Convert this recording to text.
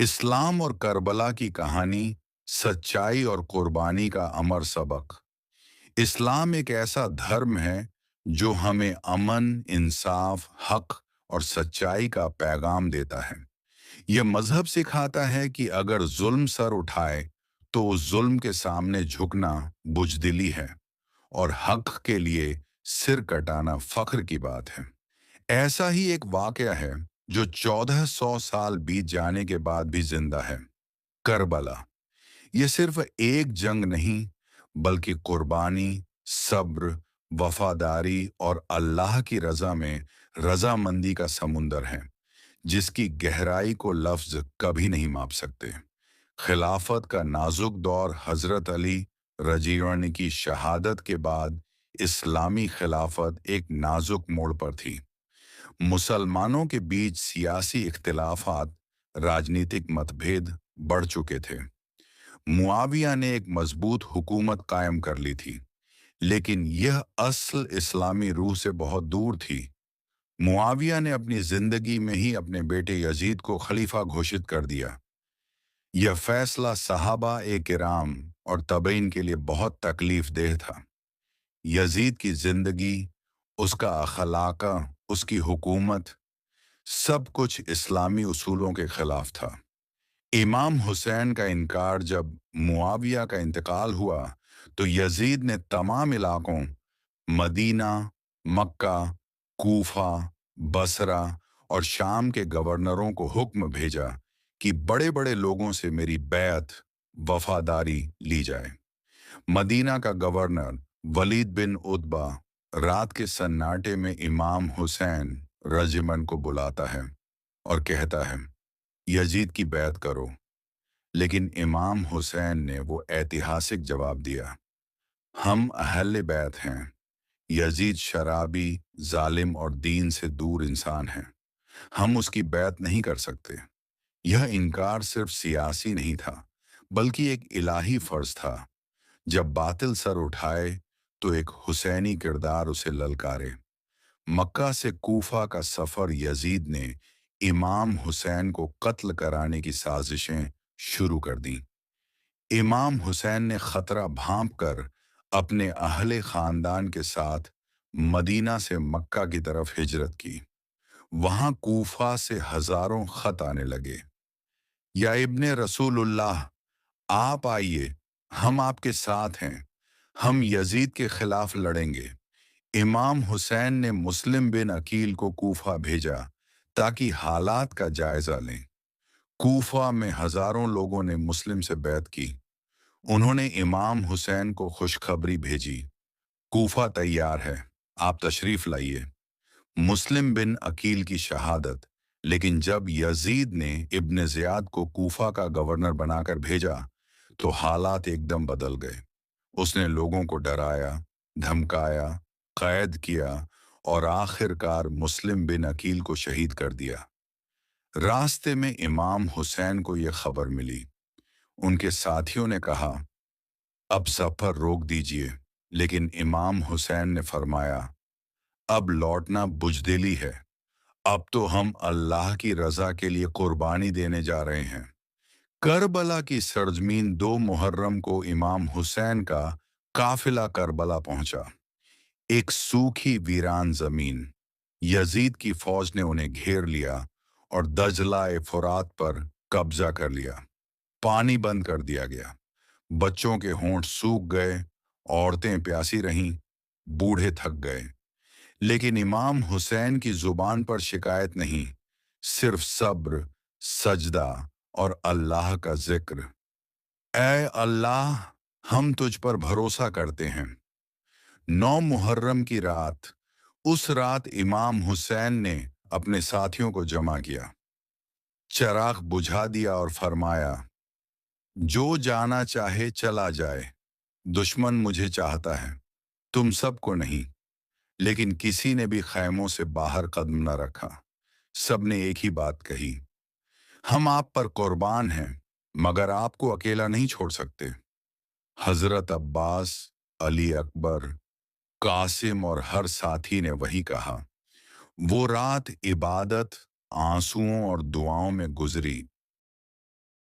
इस्लाम और करबला की कहानी, सच्चाई और कुर्बानी का अमर सबक। इस्लाम एक ऐसा धर्म है जो हमें अमन, इंसाफ, हक और सच्चाई का पैगाम देता है। यह मजहब सिखाता है कि अगर जुल्म सर उठाए तो उस जुल्म के सामने झुकना बुजदिली है और हक के लिए सिर कटाना फख्र की बात है। ऐसा ही एक वाकया है जो 1400 साल बीत जाने के बाद भी जिंदा है। करबला। ये सिर्फ एक जंग नहीं, बल्कि कुर्बानी, सब्र, वफादारी और अल्लाह की रजा में रजामंदी का समुंदर है, जिसकी गहराई को लफ्ज कभी नहीं माप सकते। खिलाफत का नाजुक दौर हजरत अली रजीवन की शहादत के बाद इस्लामी खिलाफत एक नाजुक मोड़ पर थी। मुसलमानों के बीच सियासी इख्तिलाफात, राजनीतिक मतभेद बढ़ चुके थे। मुआविया ने एक मजबूत हुकूमत कायम कर ली थी, लेकिन यह असल इस्लामी रूह से बहुत दूर थी। मुआविया ने अपनी जिंदगी में ही अपने बेटे यजीद को खलीफा घोषित कर दिया। यह फैसला सहाबा ए किराम और तबईन के लिए बहुत तकलीफ देह था। यजीद की जिंदगी, उसका अखलाका, उसकी हुकूमत, सब कुछ इस्लामी उसूलों के खिलाफ था। इमाम हुसैन का इनकार जब मुआविया का इंतकाल हुआ, तो यजीद ने तमाम इलाकों मदीना, मक्का, कूफा, बसरा और शाम के गवर्नरों को हुक्म भेजा कि बड़े बड़े लोगों से मेरी बैत, वफादारी ली जाए। मदीना का गवर्नर वलीद बिन उतबा रात के सन्नाटे में इमाम हुसैन रजिमन को बुलाता है और कहता है, यजीद की बैत करो। लेकिन इमाम हुसैन ने वो ऐतिहासिक जवाब दिया, हम अहले बैत हैं। यजीद शराबी, जालिम और दीन से दूर इंसान है। हम उसकी बैत नहीं कर सकते। यह इनकार सिर्फ सियासी नहीं था, बल्कि एक इलाही फर्ज था। जब बातिल सर उठाए तो एक हुसैनी किरदार उसे ललकारे। मक्का से कूफा का सफर यजीद ने इमाम हुसैन को कत्ल कराने की साजिशें शुरू कर दी। इमाम हुसैन ने खतरा भांप कर अपने अहले खानदान के साथ मदीना से मक्का की तरफ हिजरत की। वहां कूफा से हजारों खत आने लगे, या इब्ने रसूलुल्लाह, आप आइए, हम आपके साथ हैं, हम यजीद के खिलाफ लड़ेंगे। इमाम हुसैन ने मुस्लिम बिन अकील को कूफा भेजा ताकि हालात का जायजा लें। कूफा में हजारों लोगों ने मुस्लिम से बैत की। उन्होंने इमाम हुसैन को खुशखबरी भेजी, कूफा तैयार है, आप तशरीफ लाइए। मुस्लिम बिन अकील की शहादत। लेकिन जब यजीद ने इब्न ज़ियाद को कूफा का गवर्नर बनाकर भेजा, तो हालात एकदम बदल गए। उसने लोगों को डराया, धमकाया, कैद किया और आखिरकार मुस्लिम बिन अकील को शहीद कर दिया। रास्ते में इमाम हुसैन को यह खबर मिली। उनके साथियों ने कहा, अब सफर रोक दीजिए, लेकिन इमाम हुसैन ने फरमाया, अब लौटना बुजदिली है। अब तो हम अल्लाह की रजा के लिए कुर्बानी देने जा रहे हैं। करबला की सरजमीन 2 मुहर्रम को इमाम हुसैन का काफिला करबला पहुंचा। एक सूखी वीरान जमीन। यजीद की फौज ने उन्हें घेर लिया और दजला फुरात पर कब्जा कर लिया। पानी बंद कर दिया गया। बच्चों के होंठ सूख गए, औरतें प्यासी रहीं, बूढ़े थक गए। लेकिन इमाम हुसैन की जुबान पर शिकायत नहीं, सिर्फ सब्र, सजदा और अल्लाह का जिक्र। ऐ अल्लाह, हम तुझ पर भरोसा करते हैं। 9 मुहर्रम की रात, उस रात इमाम हुसैन ने अपने साथियों को जमा किया, चराग बुझा दिया और फरमाया, जो जाना चाहे चला जाए। दुश्मन मुझे चाहता है, तुम सबको नहीं। लेकिन किसी ने भी खैमों से बाहर कदम न रखा। सबने एक ही बात कही, हम आप पर कुर्बान हैं, मगर आपको अकेला नहीं छोड़ सकते। हजरत अब्बास, अली अकबर, कासिम और हर साथी ने वही कहा। वो रात इबादत, आंसुओं और दुआओं में गुजरी।